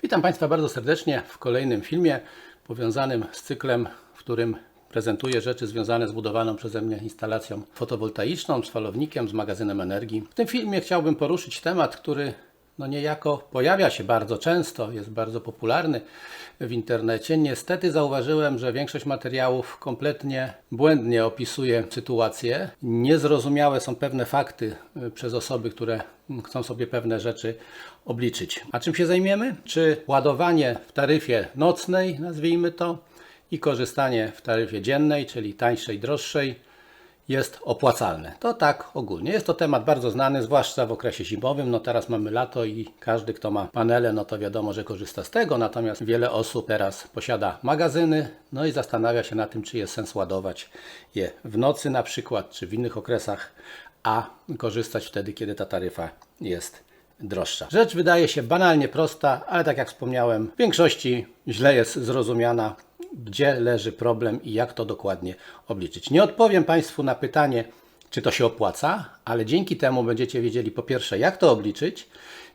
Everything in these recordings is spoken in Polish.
Witam Państwa bardzo serdecznie w kolejnym filmie powiązanym z cyklem, w którym prezentuję rzeczy związane z budowaną przeze mnie instalacją fotowoltaiczną, z falownikiem, z magazynem energii. W tym filmie chciałbym poruszyć temat, który niejako pojawia się bardzo często, jest bardzo popularny w internecie. Niestety zauważyłem, że większość materiałów kompletnie błędnie opisuje sytuację. Niezrozumiałe są pewne fakty przez osoby, które chcą sobie pewne rzeczy obliczyć. A czym się zajmiemy? Czy ładowanie w taryfie nocnej, nazwijmy to, i korzystanie w taryfie dziennej, czyli tańszej, droższej, jest opłacalne. To tak ogólnie. Jest to temat bardzo znany, zwłaszcza w okresie zimowym. No teraz mamy lato i każdy, kto ma panele, no to wiadomo, że korzysta z tego. Natomiast wiele osób teraz posiada magazyny, no i zastanawia się nad tym, czy jest sens ładować je w nocy na przykład, czy w innych okresach, a korzystać wtedy, kiedy ta taryfa jest droższa. Rzecz wydaje się banalnie prosta, ale tak jak wspomniałem, w większości źle jest zrozumiana, gdzie leży problem i jak to dokładnie obliczyć. Nie odpowiem Państwu na pytanie, czy to się opłaca, ale dzięki temu będziecie wiedzieli po pierwsze, jak to obliczyć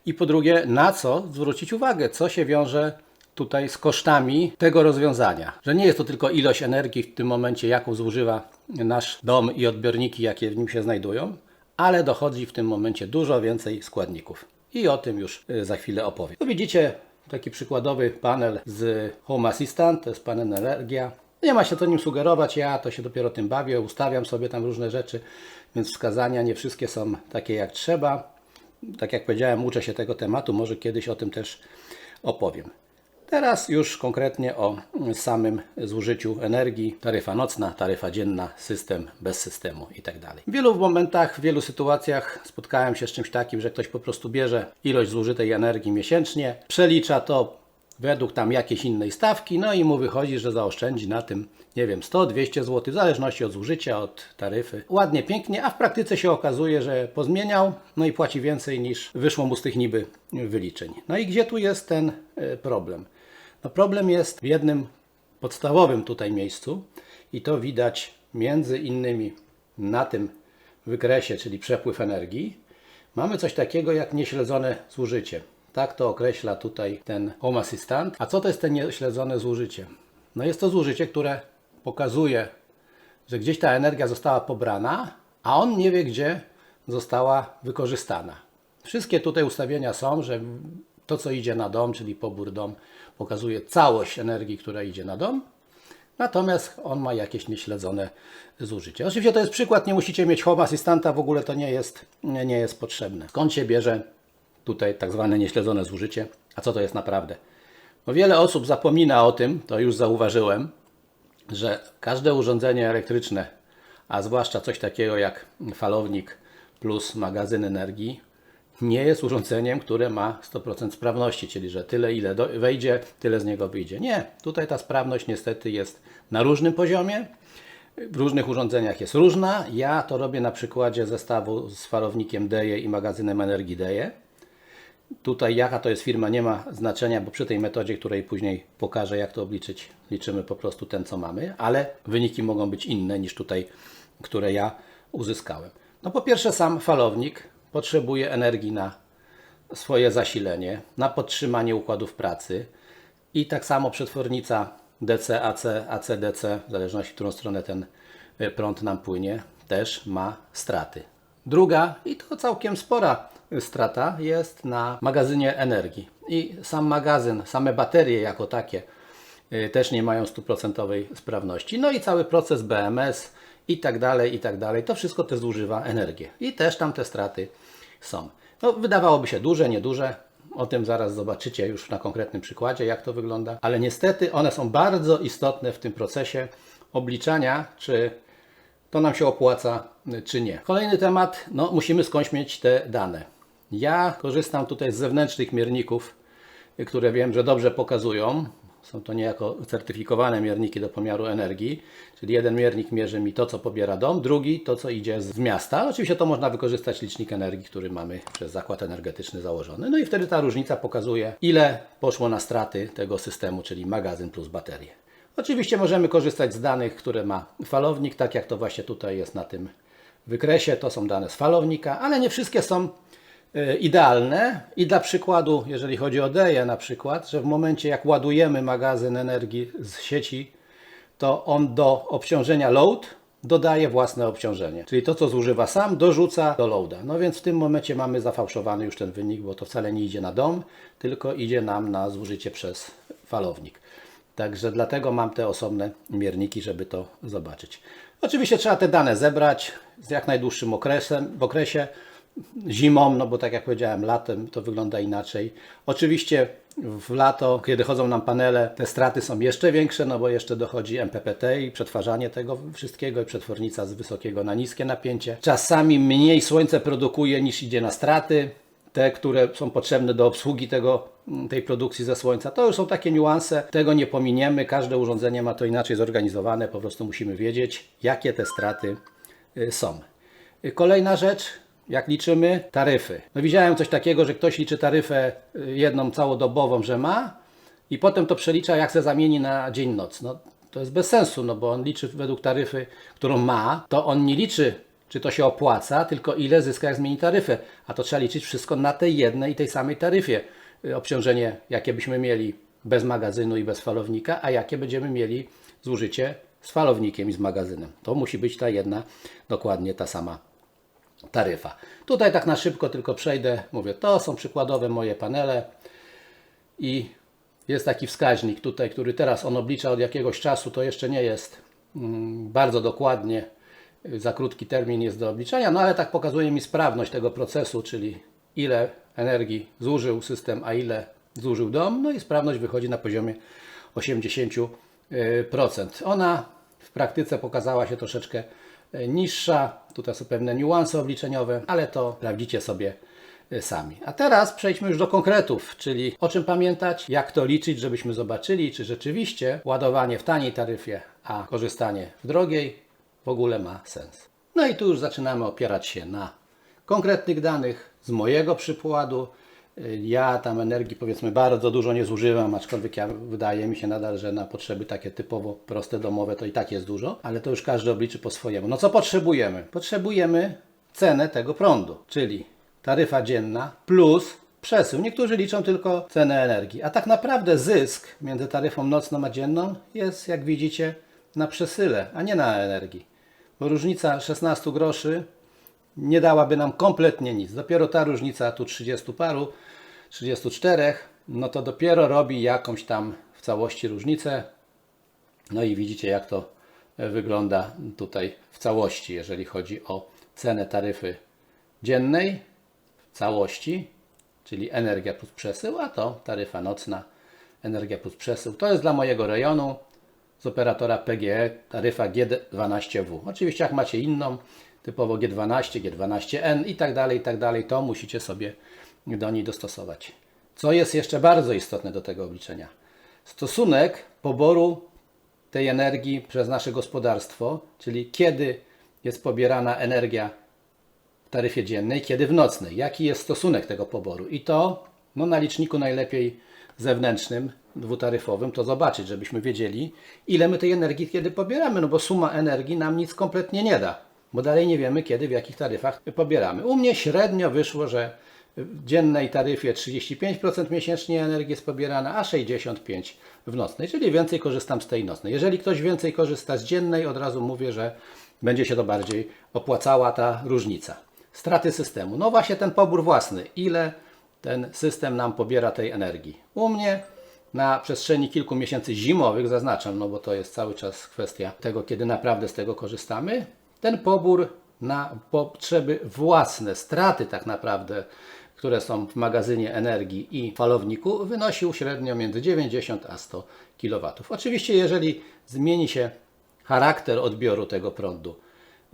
i po drugie, na co zwrócić uwagę, co się wiąże tutaj z kosztami tego rozwiązania. Że nie jest to tylko ilość energii w tym momencie, jaką zużywa nasz dom i odbiorniki, jakie w nim się znajdują, ale dochodzi w tym momencie dużo więcej składników. I o tym już za chwilę opowiem. Tu widzicie taki przykładowy panel z Home Assistant, to jest panel Energia. Nie ma się to nim sugerować, ja to się dopiero tym bawię, ustawiam sobie tam różne rzeczy, więc wskazania nie wszystkie są takie jak trzeba. Tak jak powiedziałem, uczę się tego tematu, może kiedyś o tym też opowiem. Teraz już konkretnie o samym zużyciu energii, taryfa nocna, taryfa dzienna, system, bez systemu itd. W wielu momentach, w wielu sytuacjach spotkałem się z czymś takim, że ktoś po prostu bierze ilość zużytej energii miesięcznie, przelicza to według tam jakiejś innej stawki, no i mu wychodzi, że zaoszczędzi na tym, nie wiem, 100-200 zł, w zależności od zużycia, od taryfy. Ładnie, pięknie, a w praktyce się okazuje, że pozmieniał, no i płaci więcej niż wyszło mu z tych niby wyliczeń. No i gdzie tu jest ten problem? No problem jest w jednym podstawowym tutaj miejscu i to widać między innymi na tym wykresie, czyli przepływ energii. Mamy coś takiego jak nieśledzone zużycie. Tak to określa tutaj ten Home Assistant. A co to jest to nieśledzone zużycie? No jest to zużycie, które pokazuje, że gdzieś ta energia została pobrana, a on nie wie, gdzie została wykorzystana. Wszystkie tutaj ustawienia są, że to, co idzie na dom, czyli pobór dom, pokazuje całość energii, która idzie na dom, natomiast on ma jakieś nieśledzone zużycie. Oczywiście to jest przykład, nie musicie mieć Home Assistanta, w ogóle to nie jest potrzebne. Skąd się bierze tutaj tak zwane nieśledzone zużycie, a co to jest naprawdę? Bo wiele osób zapomina o tym, to już zauważyłem, że każde urządzenie elektryczne, a zwłaszcza coś takiego jak falownik plus magazyn energii, nie jest urządzeniem, które ma 100% sprawności, czyli że tyle ile wejdzie, tyle z niego wyjdzie. Nie, tutaj ta sprawność niestety jest na różnym poziomie, w różnych urządzeniach jest różna. Ja to robię na przykładzie zestawu z falownikiem DEJE i magazynem energii DEJE. Tutaj jaka to jest firma nie ma znaczenia, bo przy tej metodzie, której później pokażę jak to obliczyć, liczymy po prostu ten co mamy, ale wyniki mogą być inne niż tutaj, które ja uzyskałem. No po pierwsze sam falownik potrzebuje energii na swoje zasilenie, na podtrzymanie układów pracy i tak samo przetwornica DC, AC, AC-DC, w zależności w którą stronę ten prąd nam płynie, też ma straty. Druga i to całkiem spora strata jest na magazynie energii i sam magazyn, same baterie jako takie też nie mają 100% sprawności. No i cały proces BMS i tak dalej, to wszystko też zużywa energię i też tam te straty są. No, wydawałoby się duże, nieduże, o tym zaraz zobaczycie już na konkretnym przykładzie, jak to wygląda, ale niestety one są bardzo istotne w tym procesie obliczania, czy to nam się opłaca, czy nie. Kolejny temat, no musimy skądś mieć te dane. Ja korzystam tutaj z zewnętrznych mierników, które wiem, że dobrze pokazują. Są to niejako certyfikowane mierniki do pomiaru energii, czyli jeden miernik mierzy mi to, co pobiera dom, drugi to, co idzie z miasta. Oczywiście to można wykorzystać licznik energii, który mamy przez zakład energetyczny założony. No i wtedy ta różnica pokazuje, ile poszło na straty tego systemu, czyli magazyn plus baterie. Oczywiście możemy korzystać z danych, które ma falownik, tak jak to właśnie tutaj jest na tym wykresie. To są dane z falownika, ale nie wszystkie są idealne i dla przykładu, jeżeli chodzi o DEA na przykład, że w momencie jak ładujemy magazyn energii z sieci, to on do obciążenia load dodaje własne obciążenie. Czyli to, co zużywa sam, dorzuca do loada. No więc w tym momencie mamy zafałszowany już ten wynik, bo to wcale nie idzie na dom, tylko idzie nam na zużycie przez falownik. Także dlatego mam te osobne mierniki, żeby to zobaczyć. Oczywiście trzeba te dane zebrać z jak najdłuższym okresie, zimą, no bo tak jak powiedziałem, latem to wygląda inaczej. Oczywiście w lato, kiedy chodzą nam panele, te straty są jeszcze większe, no bo jeszcze dochodzi MPPT i przetwarzanie tego wszystkiego i przetwornica z wysokiego na niskie napięcie. Czasami mniej słońce produkuje niż idzie na straty. Te, które są potrzebne do obsługi tej produkcji ze słońca, to już są takie niuanse, tego nie pominiemy, każde urządzenie ma to inaczej zorganizowane, po prostu musimy wiedzieć, jakie te straty są. Kolejna rzecz, jak liczymy? Taryfy. No widziałem coś takiego, że ktoś liczy taryfę jedną całodobową, że ma i potem to przelicza, jak se zamieni na dzień-noc. No to jest bez sensu, no bo on liczy według taryfy, którą ma, to on nie liczy, czy to się opłaca, tylko ile zyska, jak zmieni taryfę. A to trzeba liczyć wszystko na tej jednej i tej samej taryfie. Obciążenie, jakie byśmy mieli bez magazynu i bez falownika, a jakie będziemy mieli zużycie z falownikiem i z magazynem. To musi być ta jedna, dokładnie ta sama taryfa. Tutaj tak na szybko tylko przejdę. Mówię, to są przykładowe moje panele i jest taki wskaźnik tutaj, który teraz on oblicza od jakiegoś czasu. To jeszcze nie jest bardzo dokładnie, za krótki termin jest do obliczenia, no ale tak pokazuje mi sprawność tego procesu, czyli ile energii zużył system, a ile zużył dom. No i sprawność wychodzi na poziomie 80%. Ona w praktyce pokazała się troszeczkę niższa. Tutaj są pewne niuanse obliczeniowe, ale to sprawdzicie sobie sami. A teraz przejdźmy już do konkretów, czyli o czym pamiętać, jak to liczyć, żebyśmy zobaczyli, czy rzeczywiście ładowanie w taniej taryfie, a korzystanie w drogiej w ogóle ma sens. No i tu już zaczynamy opierać się na konkretnych danych z mojego przykładu. Ja tam energii powiedzmy bardzo dużo nie zużywam, aczkolwiek wydaje mi się nadal, że na potrzeby takie typowo proste domowe to i tak jest dużo, ale to już każdy obliczy po swojemu. No co potrzebujemy? Potrzebujemy cenę tego prądu, czyli taryfa dzienna plus przesył. Niektórzy liczą tylko cenę energii, a tak naprawdę zysk między taryfą nocną a dzienną jest, jak widzicie, na przesyle, a nie na energii. Bo różnica 16 groszy nie dałaby nam kompletnie nic. Dopiero ta różnica tu 30 paru, 34, no to dopiero robi jakąś tam w całości różnicę. No i widzicie, jak to wygląda tutaj w całości, jeżeli chodzi o cenę taryfy dziennej w całości, czyli energia plus przesył, a to taryfa nocna, energia plus przesył. To jest dla mojego rejonu z operatora PGE taryfa G12W. Oczywiście jak macie inną, typowo G12, G12N i tak dalej, to musicie sobie do niej dostosować. Co jest jeszcze bardzo istotne do tego obliczenia? Stosunek poboru tej energii przez nasze gospodarstwo, czyli kiedy jest pobierana energia w taryfie dziennej, kiedy w nocnej. Jaki jest stosunek tego poboru? I to na liczniku najlepiej zewnętrznym, dwutaryfowym, to zobaczyć, żebyśmy wiedzieli, ile my tej energii kiedy pobieramy, no bo suma energii nam nic kompletnie nie da, bo dalej nie wiemy kiedy, w jakich taryfach pobieramy. U mnie średnio wyszło, że w dziennej taryfie 35% miesięcznie energii jest pobierana, a 65% w nocnej, czyli więcej korzystam z tej nocnej. Jeżeli ktoś więcej korzysta z dziennej, od razu mówię, że będzie się to bardziej opłacała ta różnica. Straty systemu. No właśnie ten pobór własny. Ile ten system nam pobiera tej energii? U mnie na przestrzeni kilku miesięcy zimowych, zaznaczam, no bo to jest cały czas kwestia tego, kiedy naprawdę z tego korzystamy, ten pobór na potrzeby własne, straty tak naprawdę, które są w magazynie energii i falowniku, wynosił średnio między 90 a 100 kW. Oczywiście jeżeli zmieni się charakter odbioru tego prądu,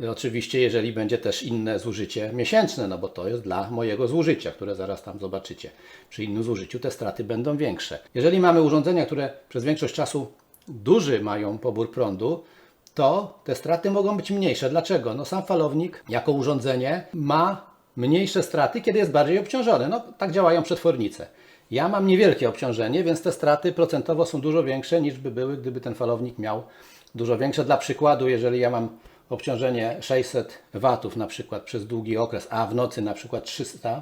oczywiście jeżeli będzie też inne zużycie miesięczne, no bo to jest dla mojego zużycia, które zaraz tam zobaczycie. Przy innym zużyciu te straty będą większe. Jeżeli mamy urządzenia, które przez większość czasu duży mają pobór prądu, to te straty mogą być mniejsze. Dlaczego? No sam falownik jako urządzenie ma mniejsze straty, kiedy jest bardziej obciążony. No tak działają przetwornice. Ja mam niewielkie obciążenie, więc te straty procentowo są dużo większe niż by były, gdyby ten falownik miał dużo większe. Dla przykładu, jeżeli ja mam obciążenie 600 W na przykład przez długi okres, a w nocy na przykład 300,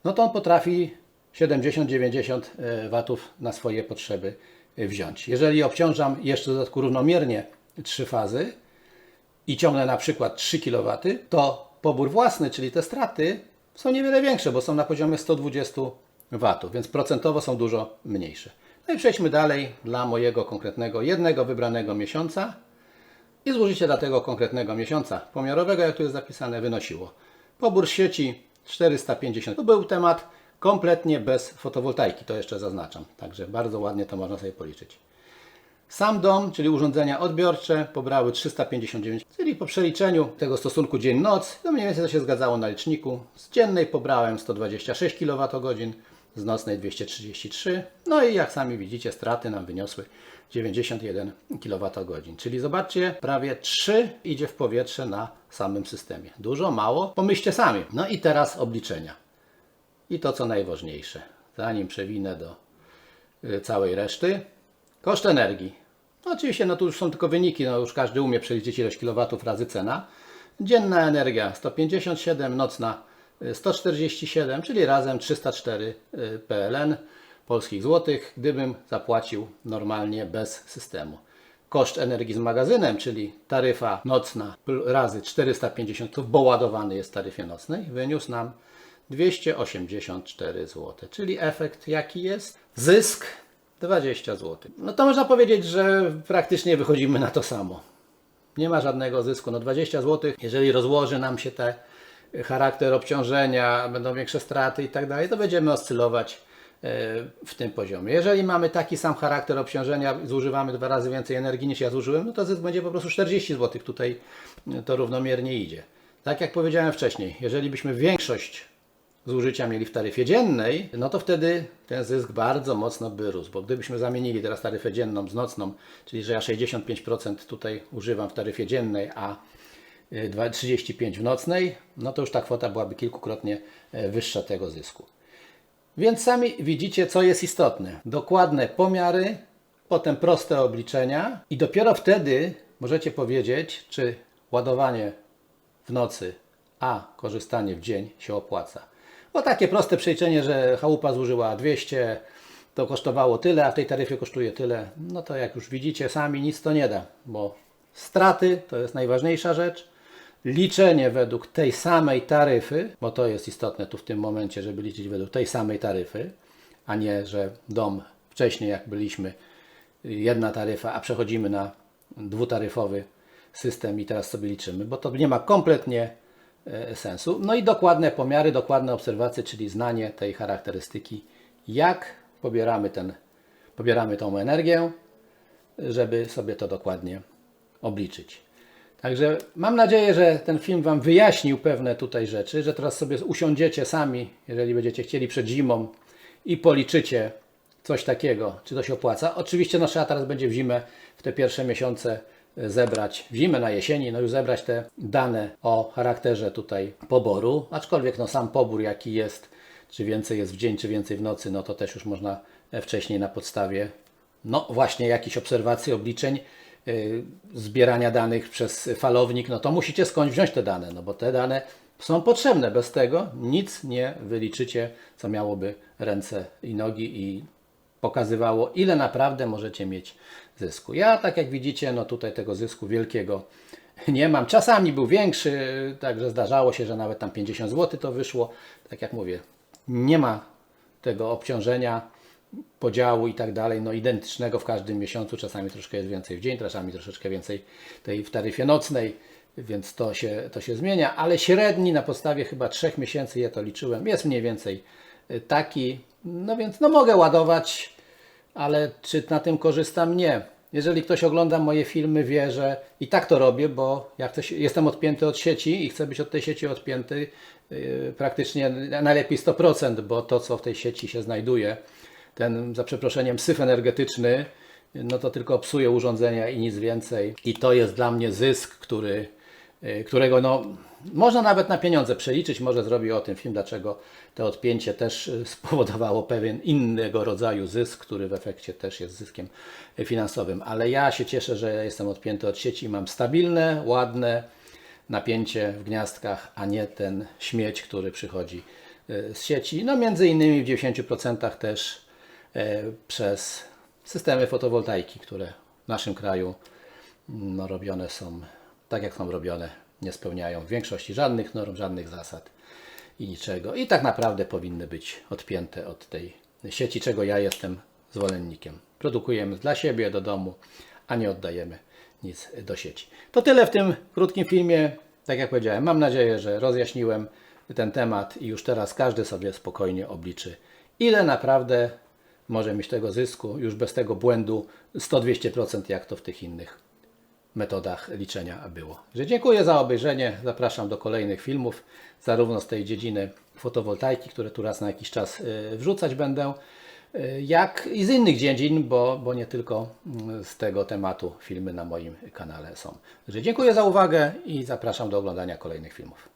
no to on potrafi 70-90 watów na swoje potrzeby wziąć. Jeżeli obciążam jeszcze w dodatku równomiernie 3 fazy i ciągnę na przykład 3 kW, to pobór własny, czyli te straty, są niewiele większe, bo są na poziomie 120 watów, więc procentowo są dużo mniejsze. No i przejdźmy dalej dla mojego konkretnego, jednego wybranego miesiąca i zużycie dla tego konkretnego miesiąca pomiarowego, jak tu jest zapisane, wynosiło. Pobór sieci 450. To był temat kompletnie bez fotowoltaiki, to jeszcze zaznaczam. Także bardzo ładnie to można sobie policzyć. Sam dom, czyli urządzenia odbiorcze, pobrały 359, czyli po przeliczeniu tego stosunku dzień-noc, to mniej więcej to się zgadzało na liczniku. Z dziennej pobrałem 126 kWh, z nocnej 233. No i jak sami widzicie, straty nam wyniosły 91 kWh. Czyli zobaczcie, prawie 3 idzie w powietrze na samym systemie. Dużo, mało? Pomyślcie sami. No i teraz obliczenia. I to co najważniejsze, zanim przewinę do całej reszty. Koszt energii. No oczywiście, no tu już są tylko wyniki, no już każdy umie przeliczyć ilość kilowatów razy cena. Dzienna energia 157, nocna 147, czyli razem 304 PLN polskich złotych, gdybym zapłacił normalnie bez systemu. Koszt energii z magazynem, czyli taryfa nocna razy 450, bo ładowany jest w taryfie nocnej, wyniósł nam 284 zł. Czyli efekt jaki jest? Zysk 20 zł. No to można powiedzieć, że praktycznie wychodzimy na to samo. Nie ma żadnego zysku. No 20 zł, jeżeli rozłoży nam się te charakter obciążenia, będą większe straty i tak dalej, to będziemy oscylować w tym poziomie. Jeżeli mamy taki sam charakter obciążenia, zużywamy 2 razy więcej energii niż ja zużyłem, no to zysk będzie po prostu 40 zł. Tutaj to równomiernie idzie. Tak jak powiedziałem wcześniej, jeżeli byśmy większość zużycia mieli w taryfie dziennej, no to wtedy ten zysk bardzo mocno by rósł, bo gdybyśmy zamienili teraz taryfę dzienną z nocną, czyli że ja 65% tutaj używam w taryfie dziennej, a 35% w nocnej, no to już ta kwota byłaby kilkukrotnie wyższa tego zysku. Więc sami widzicie, co jest istotne. Dokładne pomiary, potem proste obliczenia i dopiero wtedy możecie powiedzieć, czy ładowanie w nocy, a korzystanie w dzień się opłaca. Bo takie proste przeliczenie, że chałupa zużyła 200, to kosztowało tyle, a w tej taryfie kosztuje tyle, no to jak już widzicie sami, nic to nie da, bo straty to jest najważniejsza rzecz. Liczenie według tej samej taryfy, bo to jest istotne tu w tym momencie, żeby liczyć według tej samej taryfy, a nie, że dom wcześniej jak byliśmy jedna taryfa, a przechodzimy na dwutaryfowy system i teraz sobie liczymy, bo to nie ma kompletnie sensu. No i dokładne pomiary, dokładne obserwacje, czyli znanie tej charakterystyki, jak pobieramy tą energię, żeby sobie to dokładnie obliczyć. Także mam nadzieję, że ten film Wam wyjaśnił pewne tutaj rzeczy, że teraz sobie usiądziecie sami, jeżeli będziecie chcieli przed zimą i policzycie coś takiego, czy to się opłaca. Oczywiście no, trzeba teraz będzie w zimę, w te pierwsze miesiące zebrać, w zimę, na jesieni, no już zebrać te dane o charakterze tutaj poboru, aczkolwiek no sam pobór jaki jest, czy więcej jest w dzień, czy więcej w nocy, no to też już można wcześniej na podstawie no właśnie jakichś obserwacji, obliczeń, zbierania danych przez falownik, no to musicie skądś wziąć te dane, no bo te dane są potrzebne, bez tego nic nie wyliczycie, co miałoby ręce i nogi i pokazywało, ile naprawdę możecie mieć zysku. Ja, tak jak widzicie, no tutaj tego zysku wielkiego nie mam. Czasami był większy, także zdarzało się, że nawet tam 50 zł to wyszło. Tak jak mówię, nie ma tego obciążenia, podziału i tak dalej, no identycznego w każdym miesiącu. Czasami troszkę jest więcej w dzień, czasami troszeczkę więcej w taryfie nocnej, więc to się zmienia, ale średni na podstawie chyba 3 miesięcy, ja to liczyłem, jest mniej więcej taki, no więc no mogę ładować, ale czy na tym korzystam? Nie. Jeżeli ktoś ogląda moje filmy, wie, że i tak to robię, bo ja jestem odpięty od sieci i chcę być od tej sieci odpięty praktycznie najlepiej 100%, bo to, co w tej sieci się znajduje, ten, za przeproszeniem, syf energetyczny, no to tylko psuje urządzenia i nic więcej. I to jest dla mnie zysk, którego no, można nawet na pieniądze przeliczyć. Może zrobię o tym film, dlaczego to odpięcie też spowodowało pewien innego rodzaju zysk, który w efekcie też jest zyskiem finansowym. Ale ja się cieszę, że jestem odpięty od sieci i mam stabilne, ładne napięcie w gniazdkach, a nie ten śmieć, który przychodzi z sieci, no między innymi w 90% też przez systemy fotowoltaiki, które w naszym kraju no, robione są tak jak są robione, nie spełniają w większości żadnych norm, żadnych zasad i niczego. I tak naprawdę powinny być odpięte od tej sieci, czego ja jestem zwolennikiem. Produkujemy dla siebie, do domu, a nie oddajemy nic do sieci. To tyle w tym krótkim filmie. Tak jak powiedziałem, mam nadzieję, że rozjaśniłem ten temat i już teraz każdy sobie spokojnie obliczy, ile naprawdę może mieć tego zysku, już bez tego błędu 100-200%, jak to w tych innych metodach liczenia było. Dziękuję za obejrzenie, zapraszam do kolejnych filmów, zarówno z tej dziedziny fotowoltaiki, które tu raz na jakiś czas wrzucać będę, jak i z innych dziedzin, bo nie tylko z tego tematu filmy na moim kanale są. Dziękuję za uwagę i zapraszam do oglądania kolejnych filmów.